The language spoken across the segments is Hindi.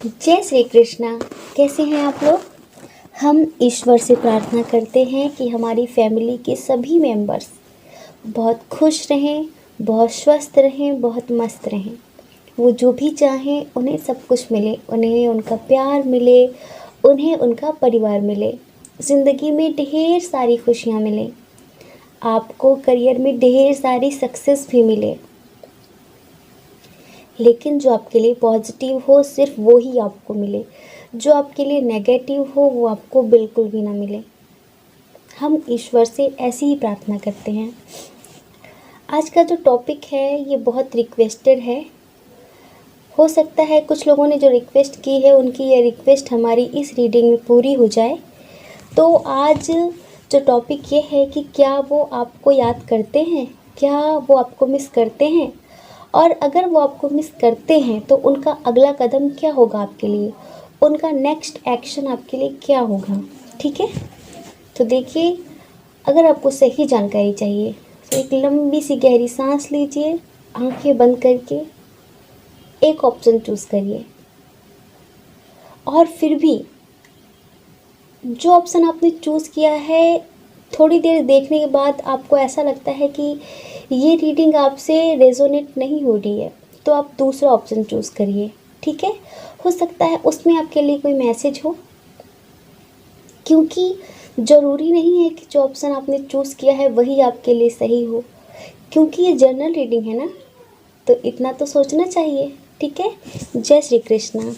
जय श्री कृष्णा। कैसे हैं आप लोग। हम ईश्वर से प्रार्थना करते हैं कि हमारी फैमिली के सभी मेंबर्स बहुत खुश रहें, बहुत स्वस्थ रहें, बहुत मस्त रहें। वो जो भी चाहें उन्हें सब कुछ मिले, उन्हें उनका प्यार मिले, उन्हें उनका परिवार मिले, ज़िंदगी में ढेर सारी खुशियाँ मिलें, आपको करियर में ढेर सारी सक्सेस भी मिले। लेकिन जो आपके लिए पॉजिटिव हो सिर्फ वो ही आपको मिले, जो आपके लिए नेगेटिव हो वो आपको बिल्कुल भी ना मिले। हम ईश्वर से ऐसी ही प्रार्थना करते हैं। आज का जो टॉपिक है ये बहुत रिक्वेस्टेड है। हो सकता है कुछ लोगों ने जो रिक्वेस्ट की है उनकी ये रिक्वेस्ट हमारी इस रीडिंग में पूरी हो जाए। तो आज जो टॉपिक ये है कि क्या वो आपको याद करते हैं, क्या वो आपको मिस करते हैं, और अगर वो आपको मिस करते हैं तो उनका अगला कदम क्या होगा आपके लिए, उनका नेक्स्ट एक्शन आपके लिए क्या होगा। ठीक है, तो देखिए, अगर आपको सही जानकारी चाहिए तो एक लंबी सी गहरी सांस लीजिए, आंखें बंद करके एक ऑप्शन चूज़ करिए, और फिर भी जो ऑप्शन आपने चूज़ किया है थोड़ी देर देखने के बाद आपको ऐसा लगता है कि ये रीडिंग आपसे रेजोनेट नहीं हो रही है, तो आप दूसरा ऑप्शन चूज़ करिए। ठीक है, हो सकता है उसमें आपके लिए कोई मैसेज हो, क्योंकि ज़रूरी नहीं है कि जो ऑप्शन आपने चूज़ किया है वही आपके लिए सही हो, क्योंकि ये जर्नल रीडिंग है ना, तो इतना तो सोचना चाहिए। ठीक है, जय श्री कृष्णा।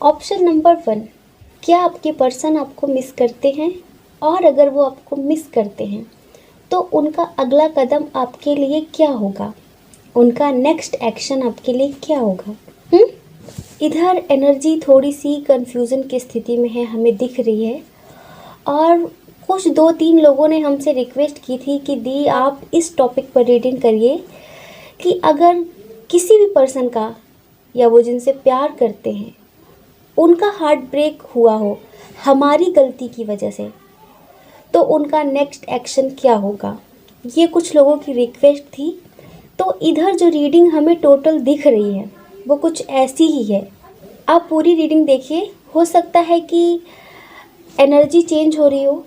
ऑप्शन नंबर 1, क्या आपके पर्सन आपको मिस करते हैं, और अगर वो आपको मिस करते हैं तो उनका अगला कदम आपके लिए क्या होगा, उनका नेक्स्ट एक्शन आपके लिए क्या होगा। इधर एनर्जी थोड़ी सी कंफ्यूजन की स्थिति में है, हमें दिख रही है। और कुछ 2-3 लोगों ने हमसे रिक्वेस्ट की थी कि दी आप इस टॉपिक पर रीडिंग करिए कि अगर किसी भी पर्सन का या वो जिनसे प्यार करते हैं उनका हार्ट ब्रेक हुआ हो हमारी गलती की वजह से, तो उनका नेक्स्ट एक्शन क्या होगा। ये कुछ लोगों की रिक्वेस्ट थी। तो इधर जो रीडिंग हमें टोटल दिख रही है वो कुछ ऐसी ही है। आप पूरी रीडिंग देखिए, हो सकता है कि एनर्जी चेंज हो रही हो,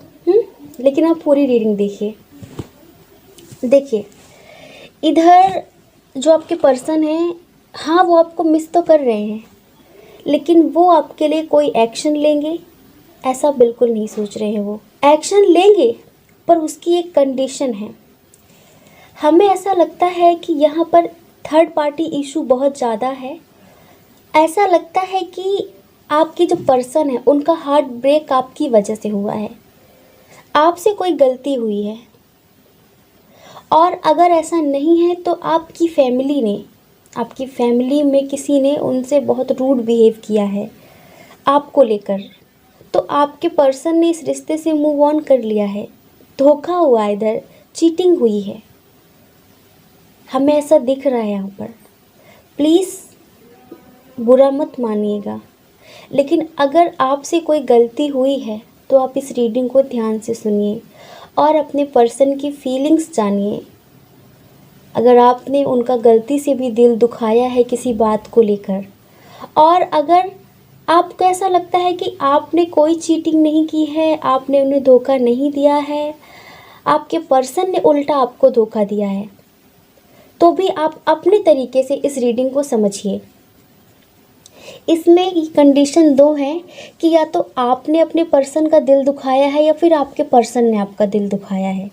लेकिन आप पूरी रीडिंग देखिए। देखिए, इधर जो आपके पर्सन हैं, हाँ वो आपको मिस तो कर रहे हैं, लेकिन वो आपके लिए कोई एक्शन लेंगे ऐसा बिल्कुल नहीं सोच रहे हैं। वो एक्शन लेंगे पर उसकी एक कंडीशन है। हमें ऐसा लगता है कि यहाँ पर थर्ड पार्टी इशू बहुत ज़्यादा है। ऐसा लगता है कि आपके जो पर्सन है उनका हार्ट ब्रेक आपकी वजह से हुआ है, आपसे कोई गलती हुई है। और अगर ऐसा नहीं है तो आपकी फैमिली में किसी ने उनसे बहुत रूड बिहेव किया है आपको लेकर, तो आपके पर्सन ने इस रिश्ते से मूव ऑन कर लिया है। धोखा हुआ है, इधर चीटिंग हुई है, हमें ऐसा दिख रहा है यहाँ पर। प्लीज़ बुरा मत मानिएगा, लेकिन अगर आपसे कोई गलती हुई है तो आप इस रीडिंग को ध्यान से सुनिए और अपने पर्सन की फीलिंग्स जानिए। अगर आपने उनका गलती से भी दिल दुखाया है किसी बात को लेकर, और अगर आपको ऐसा लगता है कि आपने कोई चीटिंग नहीं की है, आपने उन्हें धोखा नहीं दिया है, आपके पर्सन ने उल्टा आपको धोखा दिया है, तो भी आप अपने तरीके से इस रीडिंग को समझिए। इसमें कंडीशन 2 है कि या तो आपने अपने पर्सन का दिल दुखाया है या फिर आपके पर्सन ने आपका दिल दुखाया है।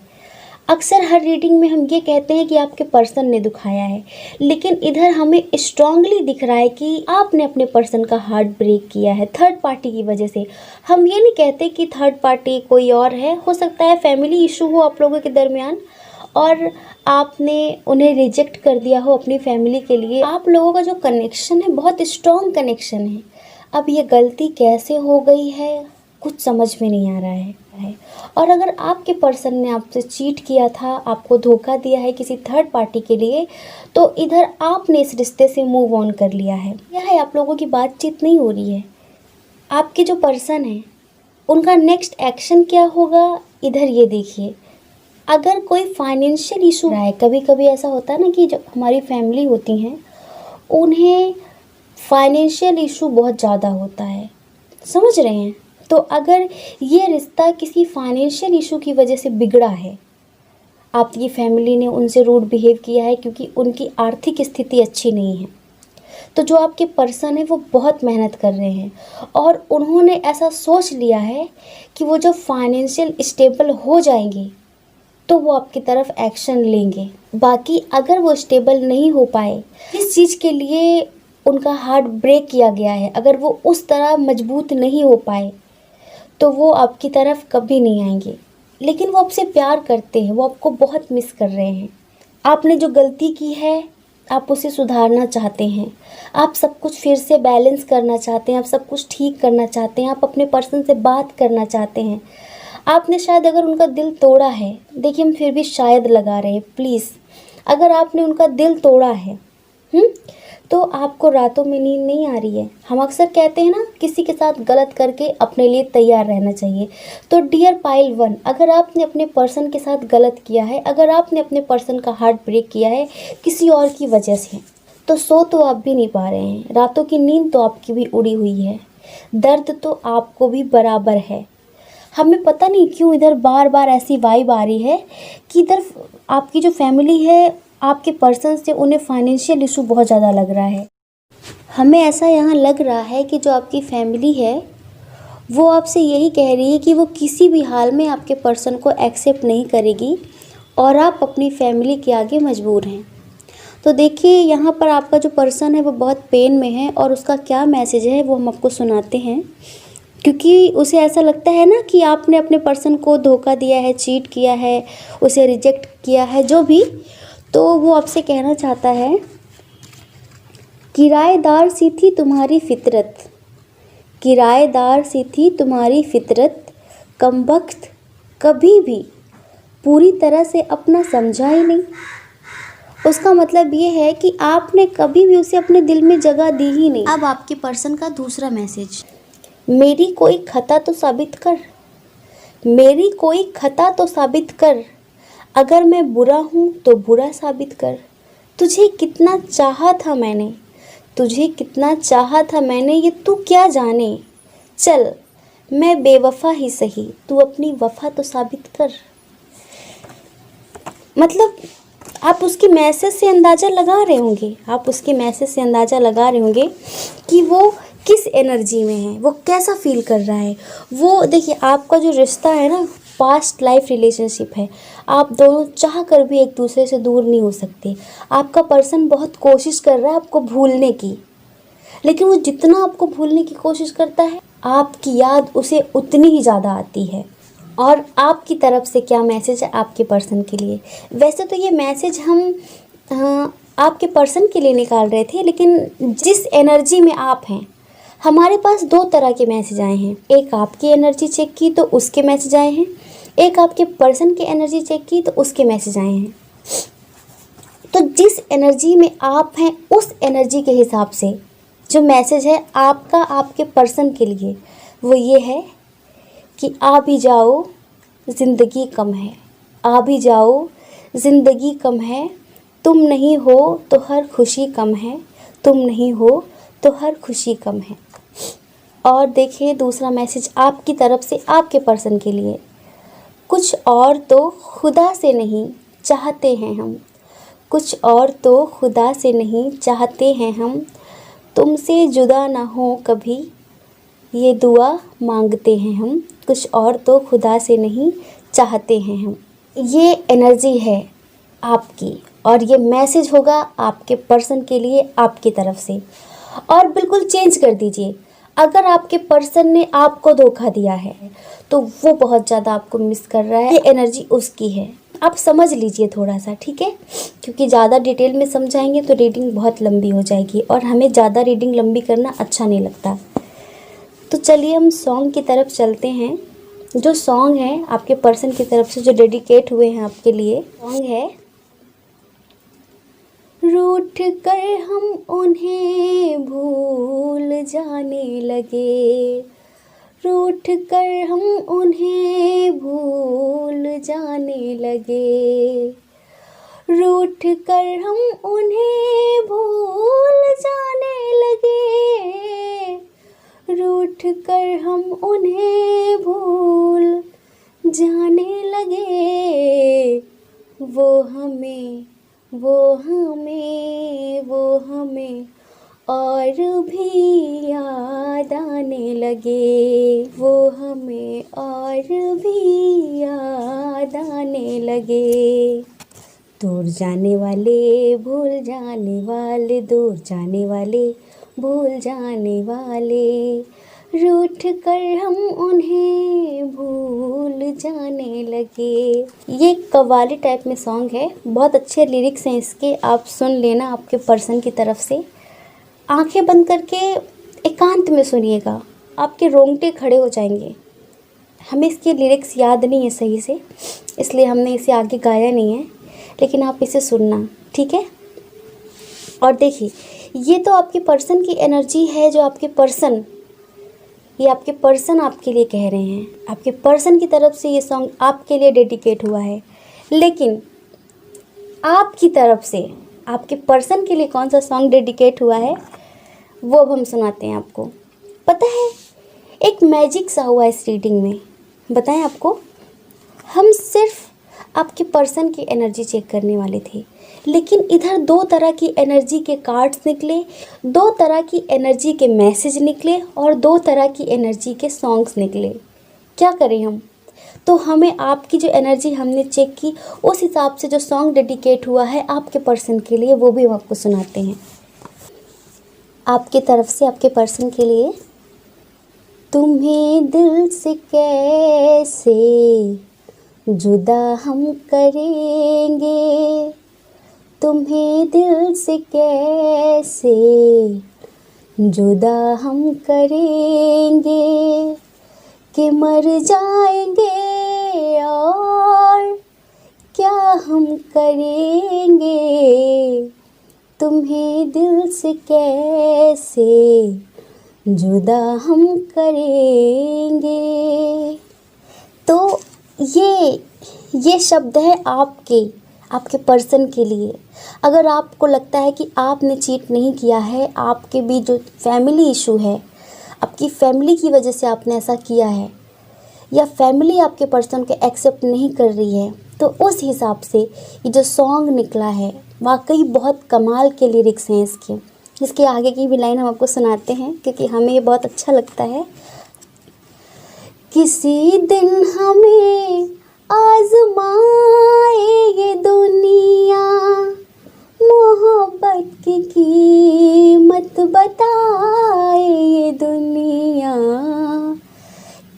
अक्सर हर रीडिंग में हम ये कहते हैं कि आपके पर्सन ने दुखाया है, लेकिन इधर हमें स्ट्रांगली दिख रहा है कि आपने अपने पर्सन का हार्ट ब्रेक किया है थर्ड पार्टी की वजह से। हम ये नहीं कहते कि थर्ड पार्टी कोई और है, हो सकता है फैमिली इशू हो आप लोगों के दरमियान और आपने उन्हें रिजेक्ट कर दिया हो अपनी फैमिली के लिए। आप लोगों का जो कनेक्शन है बहुत स्ट्रॉन्ग कनेक्शन है। अब ये गलती कैसे हो गई है कुछ समझ में नहीं आ रहा है। और अगर आपके पर्सन ने आपसे चीट किया था, आपको धोखा दिया है किसी थर्ड पार्टी के लिए, तो इधर आपने इस रिश्ते से मूव ऑन कर लिया है। यह है, आप लोगों की बातचीत नहीं हो रही है। आपके जो पर्सन है उनका नेक्स्ट एक्शन क्या होगा, इधर ये देखिए। अगर कोई फाइनेंशियल इशू रहा है, कभी कभी ऐसा होता है ना कि जब हमारी फैमिली होती हैं उन्हें फाइनेंशियल इशू बहुत ज़्यादा होता है, समझ रहे हैं। तो अगर ये रिश्ता किसी फाइनेंशियल इशू की वजह से बिगड़ा है, आपकी फैमिली ने उनसे रूड बिहेव किया है क्योंकि उनकी आर्थिक स्थिति अच्छी नहीं है, तो जो आपके पर्सन है वो बहुत मेहनत कर रहे हैं और उन्होंने ऐसा सोच लिया है कि वो जब फाइनेंशियल स्टेबल हो जाएंगे तो वो आपकी तरफ एक्शन लेंगे। बाकी अगर वो स्टेबल नहीं हो पाए, इस चीज़ के लिए उनका हार्ट ब्रेक किया गया है, अगर वो उस तरह मजबूत नहीं हो पाए तो वो आपकी तरफ कभी नहीं आएंगे। लेकिन वो आपसे प्यार करते हैं, वो आपको बहुत मिस कर रहे हैं। आपने जो गलती की है आप उसे सुधारना चाहते हैं, आप सब कुछ फिर से बैलेंस करना चाहते हैं, आप सब कुछ ठीक करना चाहते हैं, आप अपने पर्सन से बात करना चाहते हैं। आपने शायद अगर उनका दिल तोड़ा है, देखिए हम फिर भी शायद लगा रहे हैं, प्लीज़ अगर आपने उनका दिल तोड़ा है तो आपको रातों में नींद नहीं आ रही है। हम अक्सर कहते हैं ना, किसी के साथ गलत करके अपने लिए तैयार रहना चाहिए। तो डियर पाइल 1, अगर आपने अपने पर्सन के साथ गलत किया है, अगर आपने अपने पर्सन का हार्ट ब्रेक किया है किसी और की वजह से, तो सो तो आप भी नहीं पा रहे हैं, रातों की नींद तो आपकी भी उड़ी हुई है, दर्द तो आपको भी बराबर है। हमें पता नहीं क्यों इधर बार बार ऐसी वाइब आ रही है कि इधर आपकी जो फैमिली है, आपके पर्सन से उन्हें फाइनेंशियल इशू बहुत ज़्यादा लग रहा है। हमें ऐसा यहाँ लग रहा है कि जो आपकी फैमिली है वो आपसे यही कह रही है कि वो किसी भी हाल में आपके पर्सन को एक्सेप्ट नहीं करेगी और आप अपनी फैमिली के आगे मजबूर हैं। तो देखिए यहाँ पर आपका जो पर्सन है वो बहुत पेन में है और उसका क्या मैसेज है वो हम आपको सुनाते हैं, क्योंकि उसे ऐसा लगता है ना कि आपने अपने पर्सन को धोखा दिया है, चीट किया है, उसे रिजेक्ट किया है, जो भी। तो वो आपसे कहना चाहता है, किराएदार सी थी तुम्हारी फितरत, किराएदार सी थी तुम्हारी फितरत, कमबख्त कभी भी पूरी तरह से अपना समझा ही नहीं। उसका मतलब ये है कि आपने कभी भी उसे अपने दिल में जगह दी ही नहीं। अब आपके पर्सन का दूसरा मैसेज, मेरी कोई खता तो साबित कर, मेरी कोई खता तो साबित कर, अगर मैं बुरा हूँ तो बुरा साबित कर। तुझे कितना चाहा था मैंने, तुझे कितना चाहा था मैंने, ये तू क्या जाने। चल मैं बेवफा ही सही, तू अपनी वफा तो साबित कर। मतलब आप उसके मैसेज से अंदाज़ा लगा रहे होंगे, आप उसके मैसेज से अंदाज़ा लगा रहे होंगे कि वो किस एनर्जी में है, वो कैसा फील कर रहा है। वो देखिए आपका जो रिश्ता है ना, पास्ट लाइफ रिलेशनशिप है, आप दोनों चाह कर भी एक दूसरे से दूर नहीं हो सकते। आपका पर्सन बहुत कोशिश कर रहा है आपको भूलने की, लेकिन वो जितना आपको भूलने की कोशिश करता है आपकी याद उसे उतनी ही ज़्यादा आती है। और आपकी तरफ से क्या मैसेज है आपके पर्सन के लिए? वैसे तो ये मैसेज हम आपके पर्सन के लिए निकाल रहे थे, लेकिन जिस एनर्जी में आप हैं, हमारे पास दो तरह के मैसेज आए हैं। एक आपकी एनर्जी चेक की तो उसके मैसेज आए हैं, एक आपके पर्सन की एनर्जी चेक की तो उसके मैसेज आए हैं। तो जिस एनर्जी में आप हैं उस एनर्जी के हिसाब से जो मैसेज है आपका आपके पर्सन के लिए वो ये है कि आ भी जाओ ज़िंदगी कम है, आ भी जाओ ज़िंदगी कम है, तुम नहीं हो तो हर खुशी कम है, तुम नहीं हो तो हर खुशी कम है। और देखिए दूसरा मैसेज आपकी तरफ से आपके पर्सन के लिए, कुछ और तो खुदा से नहीं चाहते हैं हम, कुछ और तो खुदा से नहीं चाहते हैं हम, तुमसे जुदा ना हो कभी ये दुआ मांगते हैं हम, कुछ और तो खुदा से नहीं चाहते हैं हम। ये एनर्जी है आपकी और ये मैसेज होगा आपके पर्सन के लिए आपकी तरफ से। और बिल्कुल चेंज कर दीजिए, अगर आपके पर्सन ने आपको धोखा दिया है तो वो बहुत ज़्यादा आपको मिस कर रहा है, ये एनर्जी उसकी है। आप समझ लीजिए थोड़ा सा, ठीक है, क्योंकि ज़्यादा डिटेल में समझाएंगे तो रीडिंग बहुत लंबी हो जाएगी और हमें ज़्यादा रीडिंग लंबी करना अच्छा नहीं लगता। तो चलिए हम सॉन्ग की तरफ चलते हैं। जो सॉन्ग है आपके पर्सन की तरफ से जो डेडिकेट हुए हैं आपके लिए, सॉन्ग है, रूठ कर हम उन्हें भूल जाने लगे, रूठ कर हम उन्हें भूल जाने लगे, रूठ कर हम उन्हें भूल जाने लगे, रूठ कर हम उन्हें भूल जाने लगे। वो हमें वो हमें वो हमें और भी याद आने लगे, वो हमें और भी याद आने लगे। दूर जाने वाले भूल जाने वाले, दूर जाने वाले भूल जाने वाले, रूठ कर हम उन्हें भूल जाने लगे। ये कव्वाली टाइप में सॉन्ग है, बहुत अच्छे लिरिक्स हैं इसके, आप सुन लेना आपके पर्सन की तरफ से। आंखें बंद करके एकांत में सुनिएगा, आपके रोंगटे खड़े हो जाएंगे। हमें इसके लिरिक्स याद नहीं है सही से, इसलिए हमने इसे आगे गाया नहीं है, लेकिन आप इसे सुनना, ठीक है। और देखिए, ये तो आपके पर्सन की एनर्जी है, जो आपके पर्सन, ये आपके पर्सन आपके लिए कह रहे हैं, आपके पर्सन की तरफ से ये सॉन्ग आपके लिए डेडिकेट हुआ है। लेकिन आपकी तरफ से आपके पर्सन के लिए कौन सा सॉन्ग डेडिकेट हुआ है, वो अब हम सुनाते हैं आपको। पता है, एक मैजिक सा हुआ इस रीडिंग में, बताएं आपको। हम सिर्फ आपके पर्सन की एनर्जी चेक करने वाले थे, लेकिन इधर दो तरह की एनर्जी के कार्ड्स निकले, दो तरह की एनर्जी के मैसेज निकले और दो तरह की एनर्जी के सॉन्ग्स निकले। क्या करें हम? तो हमें आपकी जो एनर्जी हमने चेक की, उस हिसाब से जो सॉन्ग डेडिकेट हुआ है आपके पर्सन के लिए, वो भी हम आपको सुनाते हैं। आपकी तरफ से आपके पर्सन के लिए। तुम्हें दिल से कैसे जुदा हम करेंगे, तुम्हें दिल से कैसे जुदा हम करेंगे, कि मर जाएंगे और क्या हम करेंगे, तुम्हें दिल से कैसे जुदा हम करेंगे। तो ये शब्द है आपके पर्सन के लिए। अगर आपको लगता है कि आपने चीट नहीं किया है, आपके भी जो फैमिली इशू है, आपकी फैमिली की वजह से आपने ऐसा किया है, या फैमिली आपके पर्सन को एक्सेप्ट नहीं कर रही है, तो उस हिसाब से ये जो सॉन्ग निकला है, वाकई बहुत कमाल के लिरिक्स हैं इसके आगे की भी लाइन हम आपको सुनाते हैं, क्योंकि हमें ये बहुत अच्छा लगता है। किसी दिन हमें आज़माए ये दुनिया, मोहब्बत की कीमत बताए ये दुनिया,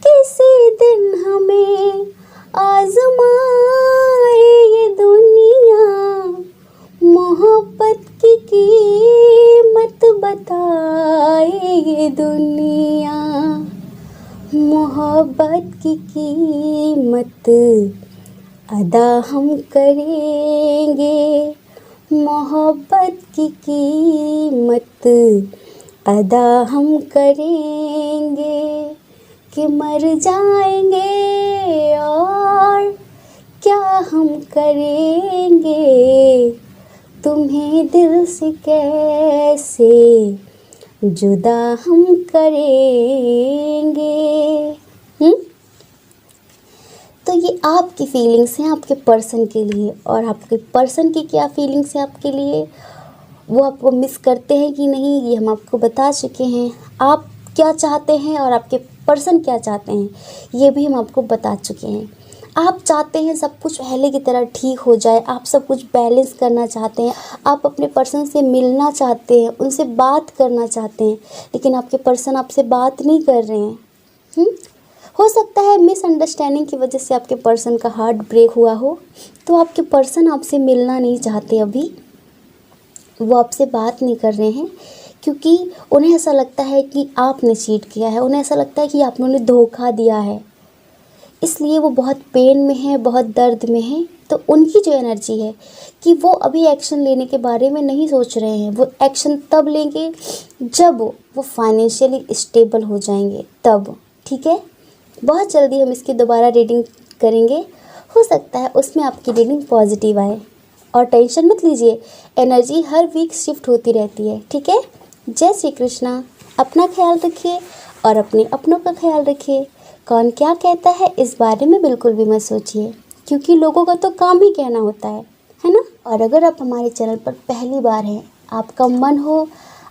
किसी दिन हमें आज़माए ये दुनिया, मोहब्बत की कीमत बताए ये दुनिया, मोहब्बत की कीमत अदा हम करेंगे, मोहब्बत की कीमत अदा हम करेंगे, कि मर जाएंगे और क्या हम करेंगे, तुम्हें दिल से कैसे जुदा हम करेंगे। तो ये आपकी फीलिंग्स हैं आपके पर्सन के लिए, और आपके पर्सन की क्या फीलिंग्स हैं आपके लिए, वो आपको मिस करते हैं कि नहीं, ये हम आपको बता चुके हैं। आप क्या चाहते हैं और आपके पर्सन क्या चाहते हैं, ये भी हम आपको बता चुके हैं। आप चाहते हैं सब कुछ पहले की तरह ठीक हो जाए, आप सब कुछ बैलेंस करना चाहते हैं, आप अपने पर्सन से मिलना चाहते हैं, उनसे बात करना चाहते हैं, लेकिन आपके पर्सन आपसे बात नहीं कर रहे हैं। हो सकता है मिसअंडरस्टैंडिंग की वजह से आपके पर्सन का हार्ट ब्रेक हुआ हो, तो आपके पर्सन आपसे मिलना नहीं चाहते, अभी वो आपसे बात नहीं कर रहे हैं, क्योंकि उन्हें ऐसा लगता है कि आपने चीट किया है, उन्हें ऐसा लगता है कि आपने उन्हें धोखा दिया है, इसलिए वो बहुत पेन में है, बहुत दर्द में है। तो उनकी जो एनर्जी है कि वो अभी एक्शन लेने के बारे में नहीं सोच रहे हैं, वो एक्शन तब लेंगे जब वो फाइनेंशियली स्टेबल हो जाएंगे, तब। ठीक है, बहुत जल्दी हम इसकी दोबारा रीडिंग करेंगे, हो सकता है उसमें आपकी रीडिंग पॉजिटिव आए। और टेंशन मत लीजिए, एनर्जी हर वीक शिफ्ट होती रहती है, ठीक है। जय श्री कृष्णा। अपना ख्याल रखिए और अपने अपनों का ख्याल रखिए। कौन क्या कहता है इस बारे में बिल्कुल भी मत सोचिए, क्योंकि लोगों का तो काम ही कहना होता है ना। और अगर आप हमारे चैनल पर पहली बार हैं, आपका मन हो,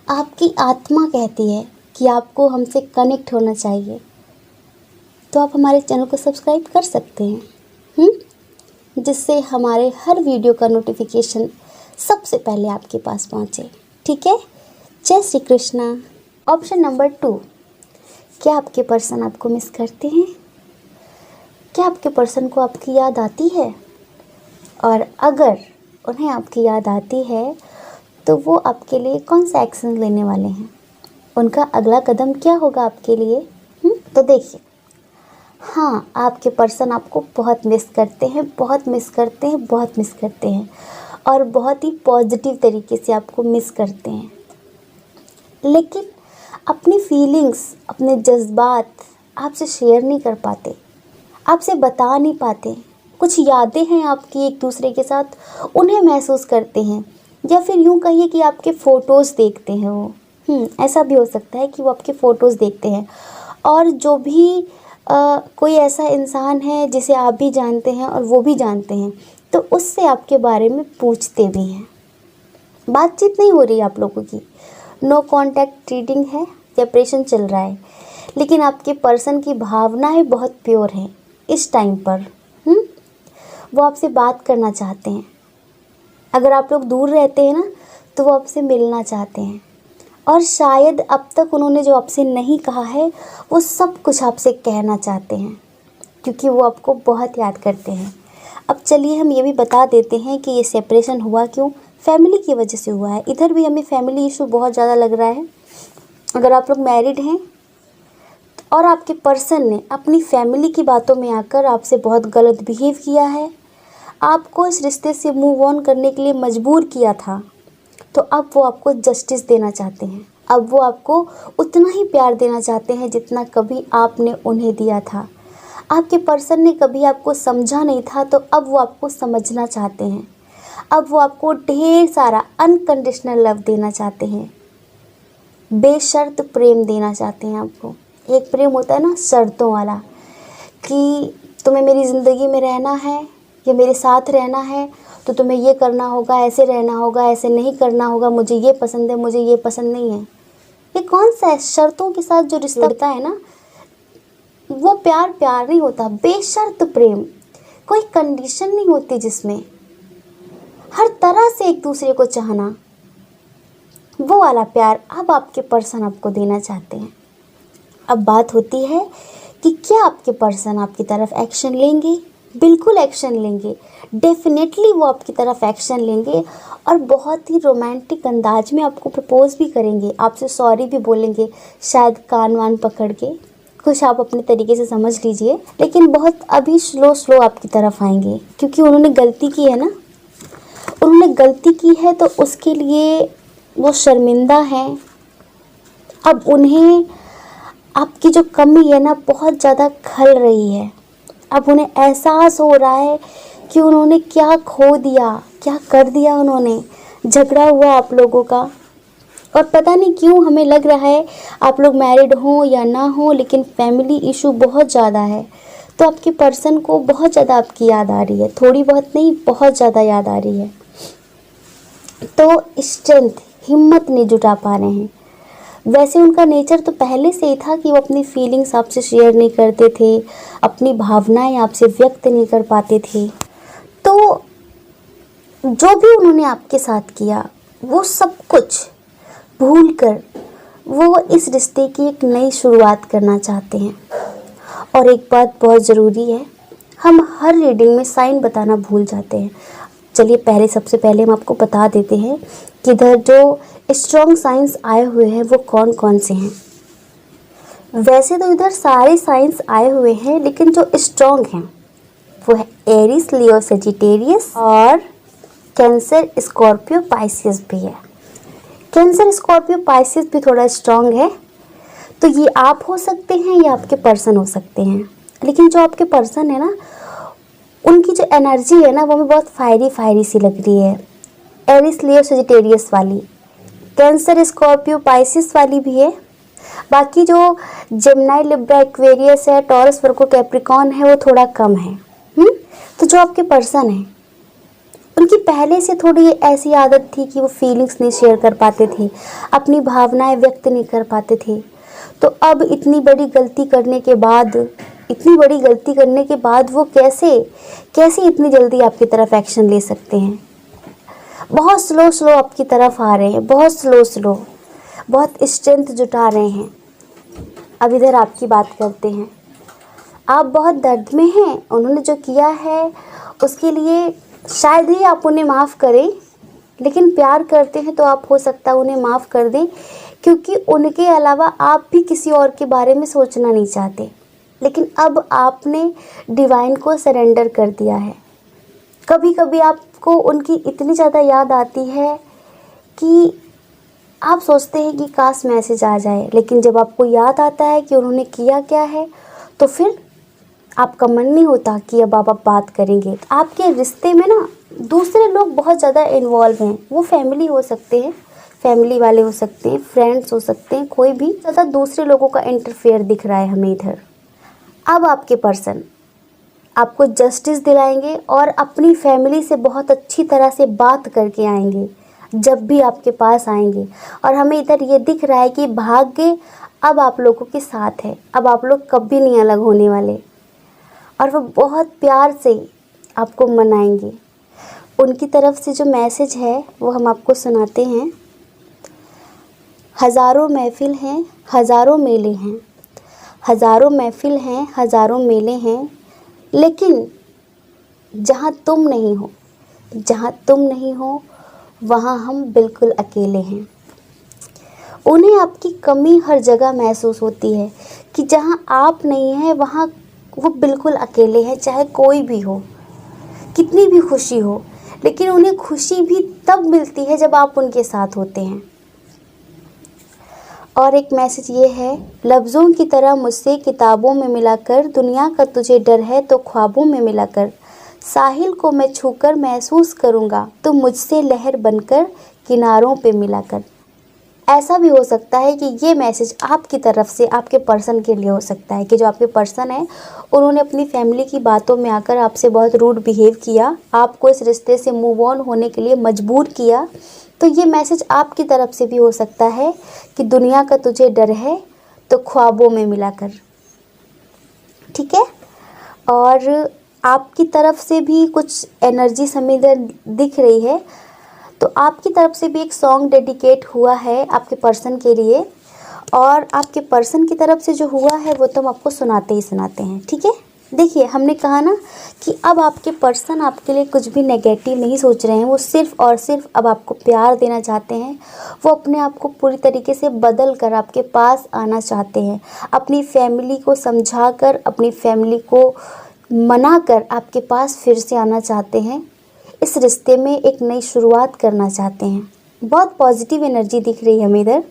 आपकी आत्मा कहती है कि आपको हमसे कनेक्ट होना चाहिए, तो आप हमारे चैनल को सब्सक्राइब कर सकते हैं, जिससे हमारे हर वीडियो का नोटिफिकेशन सबसे पहले आपके पास पहुंचे, ठीक है। जय श्री कृष्णा। ऑप्शन नंबर 2, क्या आपके पर्सन आपको मिस करते हैं? क्या आपके पर्सन को आपकी याद आती है? और अगर उन्हें आपकी याद आती है तो वो आपके लिए कौन सा एक्शन लेने वाले हैं? उनका अगला कदम क्या होगा आपके लिए? तो देखिए, हाँ, आपके पर्सन आपको बहुत मिस करते हैं, बहुत मिस करते हैं, बहुत मिस करते हैं, और बहुत ही पॉजिटिव तरीके से आपको मिस करते हैं। लेकिन अपनी फीलिंग्स, अपने जज्बात आपसे शेयर नहीं कर पाते, आपसे बता नहीं पाते। कुछ यादें हैं आपकी एक दूसरे के साथ, उन्हें महसूस करते हैं, या फिर यूँ कहिए कि आपके फ़ोटोज़ देखते हैं वो। ऐसा भी हो सकता है कि वो आपके फ़ोटोज़ देखते हैं, और जो भी कोई ऐसा इंसान है जिसे आप भी जानते हैं और वो भी जानते हैं, तो उससे आपके बारे में पूछते भी हैं। बातचीत नहीं हो रही आप लोगों की, नो कॉन्टैक्ट रीडिंग है, सेपरेशन चल रहा है, लेकिन आपके पर्सन की भावनाएं बहुत प्योर हैं इस टाइम पर। वो आपसे बात करना चाहते हैं। अगर आप लोग दूर रहते हैं ना, तो वो आपसे मिलना चाहते हैं, और शायद अब तक उन्होंने जो आपसे नहीं कहा है वो सब कुछ आपसे कहना चाहते हैं, क्योंकि वो आपको बहुत याद करते हैं। अब चलिए हम ये भी बता देते हैं कि ये सेपरेशन हुआ क्यों। फैमिली की वजह से हुआ है। इधर भी हमें फैमिली इशू बहुत ज़्यादा लग रहा है। अगर आप लोग मैरिड हैं और आपके पर्सन ने अपनी फैमिली की बातों में आकर आपसे बहुत गलत बिहेव किया है, आपको इस रिश्ते से मूव ऑन करने के लिए मजबूर किया था, तो अब वो आपको जस्टिस देना चाहते हैं। अब वो आपको उतना ही प्यार देना चाहते हैं जितना कभी आपने उन्हें दिया था। आपके पर्सन ने कभी आपको समझा नहीं था, तो अब वो आपको समझना चाहते हैं। अब वो आपको ढेर सारा अनकंडीशनल लव देना चाहते हैं, बेशर्त प्रेम देना चाहते हैं आपको। एक प्रेम होता है ना शर्तों वाला, कि तुम्हें मेरी ज़िंदगी में रहना है या मेरे साथ रहना है तो तुम्हें ये करना होगा, ऐसे रहना होगा, ऐसे नहीं करना होगा, मुझे ये पसंद है, मुझे ये पसंद नहीं है। ये कौन सा है? शर्तों के साथ जो रिश्ता होता है ना, वो प्यार प्यार नहीं होता, बेशर्त प्रेम। कोई कंडीशन नहीं होती, जिसमें हर तरह से एक दूसरे को चाहना, वो वाला प्यार अब आपके पर्सन आपको देना चाहते हैं। अब बात होती है कि क्या आपके पर्सन आपकी तरफ एक्शन लेंगे? बिल्कुल एक्शन लेंगे, डेफिनेटली वो आपकी तरफ एक्शन लेंगे, और बहुत ही रोमांटिक अंदाज में आपको प्रपोज भी करेंगे, आपसे सॉरी भी बोलेंगे, शायद कान वान पकड़ के, कुछ आप अपने तरीके से समझ लीजिए। लेकिन बहुत अभी स्लो स्लो आपकी तरफ आएंगे, क्योंकि उन्होंने गलती की है ना, उन्होंने गलती की है, तो उसके लिए वो शर्मिंदा हैं। अब उन्हें आपकी जो कमी है ना बहुत ज़्यादा खल रही है। अब उन्हें एहसास हो रहा है कि उन्होंने क्या खो दिया, क्या कर दिया उन्होंने। झगड़ा हुआ आप लोगों का, और पता नहीं क्यों हमें लग रहा है आप लोग मैरिड हो या ना हो, लेकिन फैमिली इशू बहुत ज़्यादा है। तो आपके पर्सन को बहुत ज़्यादा आपकी याद आ रही है, थोड़ी बहुत नहीं, बहुत ज़्यादा याद आ रही है। तो स्ट्रेंथ, हिम्मत नहीं जुटा पा रहे हैं। वैसे उनका नेचर तो पहले से ही था कि वो अपनी फीलिंग्स आपसे शेयर नहीं करते थे, अपनी भावनाएं आपसे व्यक्त नहीं कर पाते थे। तो जो भी उन्होंने आपके साथ किया, वो सब कुछ भूलकर वो इस रिश्ते की एक नई शुरुआत करना चाहते हैं। और एक बात बहुत ज़रूरी है, हम हर रीडिंग में साइन बताना भूल जाते हैं। चलिए सबसे पहले हम आपको बता देते हैं कि इधर जो स्ट्रॉन्ग साइंस आए हुए हैं वो कौन कौन से हैं। वैसे तो इधर सारे साइंस आए हुए हैं, लेकिन जो स्ट्रॉन्ग हैं वो है एरीज, लियो, सेजिटेरियस, और कैंसर, स्कॉर्पियो, पाइसियस भी है। कैंसर, स्कॉर्पियो, पाइसियस भी थोड़ा स्ट्रॉन्ग है। तो ये आप हो सकते हैं या आपके पर्सन हो सकते हैं, लेकिन जो आपके पर्सन है ना, उनकी जो एनर्जी है ना वो हमें बहुत फायरी फायरी सी लग रही है। एरिस लियो सजिटेरियस वाली, कैंसर स्कॉर्पियो पाइसिस वाली भी है। बाकी जो जेमिनी लिब्रा एक्वेरियस है, टॉरस वर्गो कैप्रिकॉर्न है वो थोड़ा कम है। तो जो आपके पर्सन है उनकी पहले से थोड़ी ऐसी आदत थी कि वो फीलिंग्स नहीं शेयर कर पाते थे, अपनी भावनाएं व्यक्त नहीं कर पाते थे। तो अब इतनी बड़ी गलती करने के बाद, वो कैसे कैसे इतनी जल्दी आपकी तरफ एक्शन ले सकते हैं। बहुत स्लो स्लो आपकी तरफ आ रहे हैं, बहुत स्लो, बहुत स्ट्रेंथ जुटा रहे हैं। अब इधर आपकी बात करते हैं। आप बहुत दर्द में हैं, उन्होंने जो किया है उसके लिए शायद ही आप उन्हें माफ़ करें, लेकिन प्यार करते हैं तो आप हो सकता है उन्हें माफ़ कर दें, क्योंकि उनके अलावा आप भी किसी और के बारे में सोचना नहीं चाहते। लेकिन अब आपने डिवाइन को सरेंडर कर दिया है। कभी कभी आपको उनकी इतनी ज़्यादा याद आती है कि आप सोचते हैं कि काश मैसेज आ जाए, लेकिन जब आपको याद आता है कि उन्होंने किया क्या है तो फिर आपका मन नहीं होता कि अब आप बात करेंगे। आपके रिश्ते में ना दूसरे लोग बहुत ज़्यादा इन्वॉल्व हैं। वो फैमिली हो सकते हैं, फैमिली वाले हो सकते हैं, फ्रेंड्स हो सकते हैं, कोई भी ज़्यादा दूसरे लोगों का इंटरफेयर दिख रहा है हमें इधर। अब आपके पर्सन आपको जस्टिस दिलाएंगे और अपनी फैमिली से बहुत अच्छी तरह से बात करके आएंगे जब भी आपके पास आएंगे। और हमें इधर ये दिख रहा है कि भाग्य अब आप लोगों के साथ है, अब आप लोग कभी नहीं अलग होने वाले। और वो बहुत प्यार से आपको मनाएंगे। उनकी तरफ से जो मैसेज है वो हम आपको सुनाते हैं। हज़ारों महफिल हैं, हज़ारों मेले हैं, हज़ारों महफिल हैं, हज़ारों मेले हैं, लेकिन जहाँ तुम नहीं हो वहाँ हम बिल्कुल अकेले हैं। उन्हें आपकी कमी हर जगह महसूस होती है कि जहाँ आप नहीं हैं वहाँ वो बिल्कुल अकेले हैं, चाहे कोई भी हो, कितनी भी खुशी हो, लेकिन उन्हें खुशी भी तब मिलती है जब आप उनके साथ होते हैं। और एक मैसेज ये है, लफ्ज़ों की तरह मुझसे किताबों में मिलाकर, दुनिया का तुझे डर है तो ख्वाबों में मिलाकर, साहिल को मैं छूकर महसूस करूँगा तो मुझसे लहर बनकर किनारों पे मिलाकर। ऐसा भी हो सकता है कि ये मैसेज आपकी तरफ से आपके पर्सन के लिए हो सकता है कि जो आपके पर्सन है उन्होंने अपनी फैमिली की बातों में आकर आपसे बहुत रूड बिहेव किया, आपको इस रिश्ते से मूव ऑन होने के लिए मजबूर किया। तो ये मैसेज आपकी तरफ से भी हो सकता है कि दुनिया का तुझे डर है तो ख्वाबों में मिलाकर। ठीक है। और आपकी तरफ से भी कुछ एनर्जी हमें इधर दिख रही है, तो आपकी तरफ से भी एक सॉन्ग डेडिकेट हुआ है आपके पर्सन के लिए। और आपके पर्सन की तरफ से जो हुआ है वो तो हम आपको सुनाते ही सुनाते हैं। ठीक है। देखिए, हमने कहा ना कि अब आपके पर्सन आपके लिए कुछ भी नेगेटिव नहीं सोच रहे हैं, वो सिर्फ़ और सिर्फ अब आपको प्यार देना चाहते हैं। वो अपने आप को पूरी तरीके से बदल कर आपके पास आना चाहते हैं, अपनी फैमिली को समझा कर, अपनी फैमिली को मना कर आपके पास फिर से आना चाहते हैं। इस रिश्ते में एक नई शुरुआत करना चाहते हैं। बहुत पॉजिटिव एनर्जी दिख रही है हमें इधर।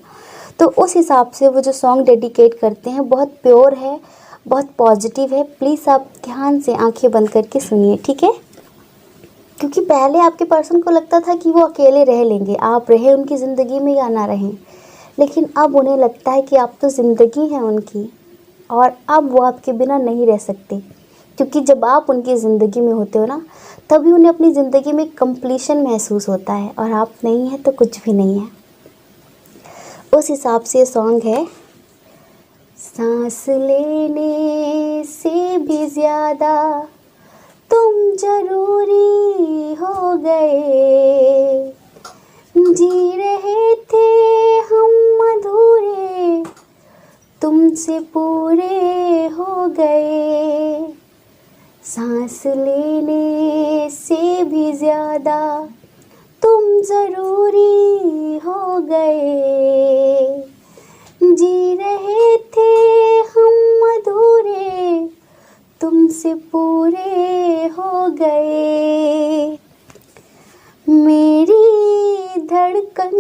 तो उस हिसाब से वो जो सॉन्ग डेडिकेट करते हैं बहुत प्योर है, बहुत पॉजिटिव है। प्लीज़ आप ध्यान से आंखें बंद करके सुनिए। ठीक है। क्योंकि पहले आपके पर्सन को लगता था कि वो अकेले रह लेंगे, आप रहे उनकी ज़िंदगी में या ना रहें, लेकिन अब उन्हें लगता है कि आप तो ज़िंदगी हैं उनकी, और अब वो आपके बिना नहीं रह सकते। क्योंकि जब आप उनकी ज़िंदगी में होते हो ना, तभी उन्हें अपनी ज़िंदगी में कंप्लीशन महसूस होता है, और आप नहीं हैं तो कुछ भी नहीं है। उस हिसाब से सॉन्ग है, सांस लेने से भी ज़्यादा तुम जरूरी हो गए, जी रहे थे हम अधूरे, तुमसे पूरे हो गए। सांस लेने से भी ज़्यादा तुम ज़रूरी हो गए, जी रहे थे हम अधूरे, तुमसे पूरे हो गए। मेरी धड़कन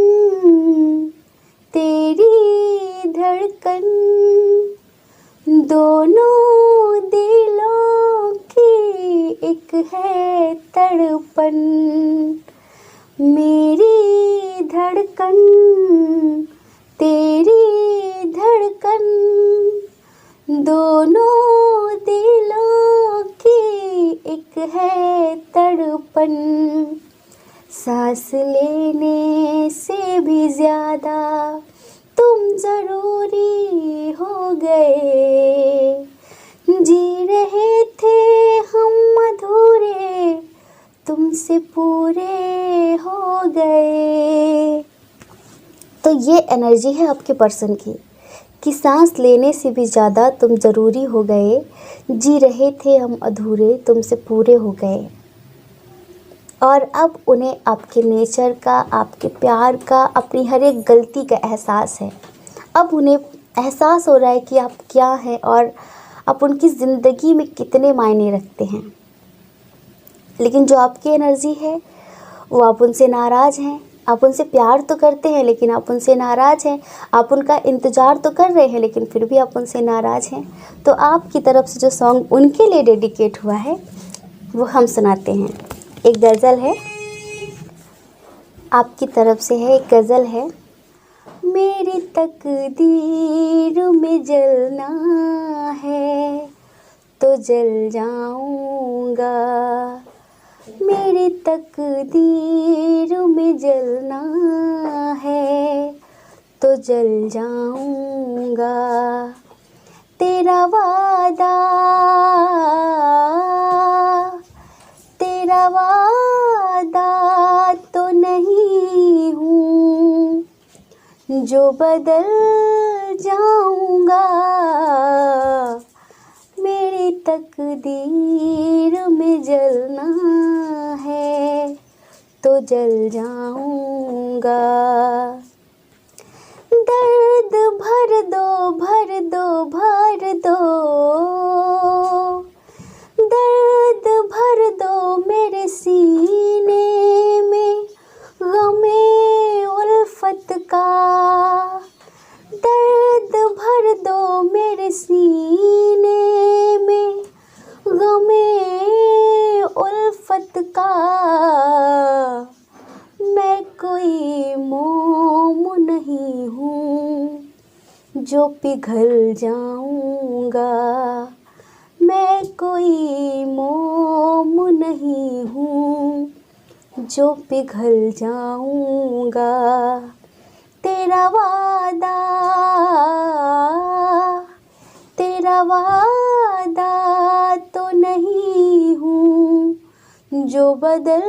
तेरी धड़कन, दोनों दिलों की एक है तड़पन, मेरी धड़कन तेरी धड़कन, दोनों दिलों की एक है तड़पन, सांस लेने से भी ज़्यादा तुम ज़रूरी हो गए, जी रहे थे हम अधूरे, तुमसे पूरे हो गए। तो ये एनर्जी है आपके पर्सन की कि सांस लेने से भी ज़्यादा तुम ज़रूरी हो गए, जी रहे थे हम अधूरे, तुमसे पूरे हो गए। और अब उन्हें आपके नेचर का, आपके प्यार का, अपनी हर एक गलती का एहसास है। अब उन्हें एहसास हो रहा है कि आप क्या हैं और आप उनकी ज़िंदगी में कितने मायने रखते हैं। लेकिन जो आपकी एनर्जी है वो आप उनसे नाराज़ हैं। आप उनसे प्यार तो करते हैं लेकिन आप उनसे नाराज़ हैं। आप उनका इंतज़ार तो कर रहे हैं लेकिन फिर भी आप उनसे नाराज़ हैं। तो आपकी तरफ से जो सॉन्ग उनके लिए डेडिकेट हुआ है वो हम सुनाते हैं। एक गज़ल है, आपकी तरफ से है। एक गज़ल है। मेरी तकदीर में जलना है तो जल जाऊंगा, मेरी तकदीर में जलना है तो जल जाऊंगा, तेरा वादा तो नहीं हूँ जो बदल जाऊंगा, मेरी तकदीर में जलना है तो जल जाऊंगा, दर्द भर दो भर दो भर दो, दर्द भर दो मेरे सीने में, गमे उल्फत का दर्द भर दो मेरे सीने में, गमे उल्फत का, मैं कोई मोम नहीं हूँ जो पिघल जाऊंगा, मैं कोई मोम नहीं हूँ जो पिघल जाऊंगा, तेरा वादा तो नहीं हूँ जो बदल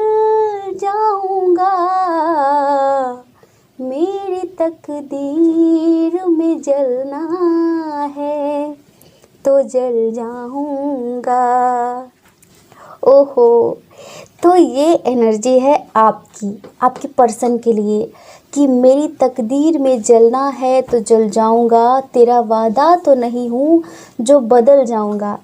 जाऊंगा, मेरी तकदीर में जलना है तो जल जाऊंगा। ओहो, तो ये एनर्जी है आपके पर्सन के लिए कि मेरी तकदीर में जलना है तो जल जाऊंगा, तेरा वादा तो नहीं हूँ जो बदल जाऊंगा।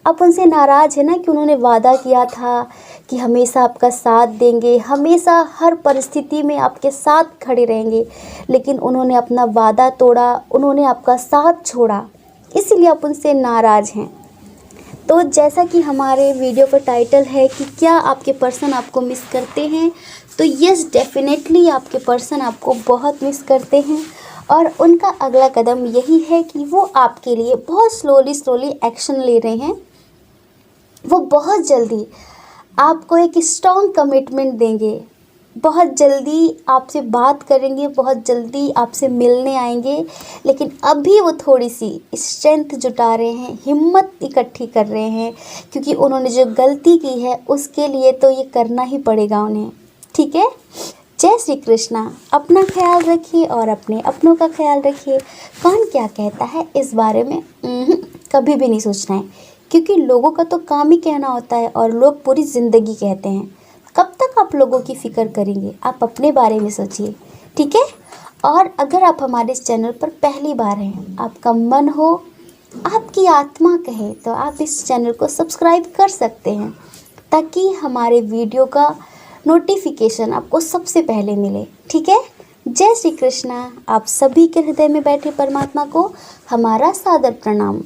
आप उनसे नाराज़ है ना कि उन्होंने वादा किया था कि हमेशा आपका साथ देंगे, हमेशा हर परिस्थिति में आपके साथ खड़े रहेंगे, लेकिन उन्होंने अपना वादा तोड़ा, उन्होंने आपका साथ छोड़ा, इसीलिए आप उनसे नाराज़ हैं। तो जैसा कि हमारे वीडियो का टाइटल है कि क्या आपके पर्सन आपको मिस करते हैं, तो यस, डेफिनेटली आपके पर्सन आपको बहुत मिस करते हैं और उनका अगला कदम यही है कि वो आपके लिए बहुत स्लोली एक्शन ले रहे हैं। वो बहुत जल्दी आपको एक स्ट्रॉन्ग कमिटमेंट देंगे, बहुत जल्दी आपसे बात करेंगे, बहुत जल्दी आपसे मिलने आएंगे, लेकिन अभी वो थोड़ी सी स्ट्रेंथ जुटा रहे हैं, हिम्मत इकट्ठी कर रहे हैं, क्योंकि उन्होंने जो गलती की है उसके लिए तो ये करना ही पड़ेगा उन्हें। ठीक है। जय श्री कृष्णा। अपना ख्याल रखिए और अपने अपनों का ख्याल रखिए। कौन क्या कहता है इस बारे में कभी भी नहीं सोचना है, क्योंकि लोगों का तो काम ही कहना होता है और लोग पूरी ज़िंदगी कहते हैं। कब तक आप लोगों की फ़िक्र करेंगे, आप अपने बारे में सोचिए। ठीक है। और अगर आप हमारे इस चैनल पर पहली बार हैं, आपका मन हो, आपकी आत्मा कहे, तो आप इस चैनल को सब्सक्राइब कर सकते हैं ताकि हमारे वीडियो का नोटिफिकेशन आपको सबसे पहले मिले। ठीक है। जय श्री कृष्णा। आप सभी के हृदय में बैठे परमात्मा को हमारा सादर प्रणाम।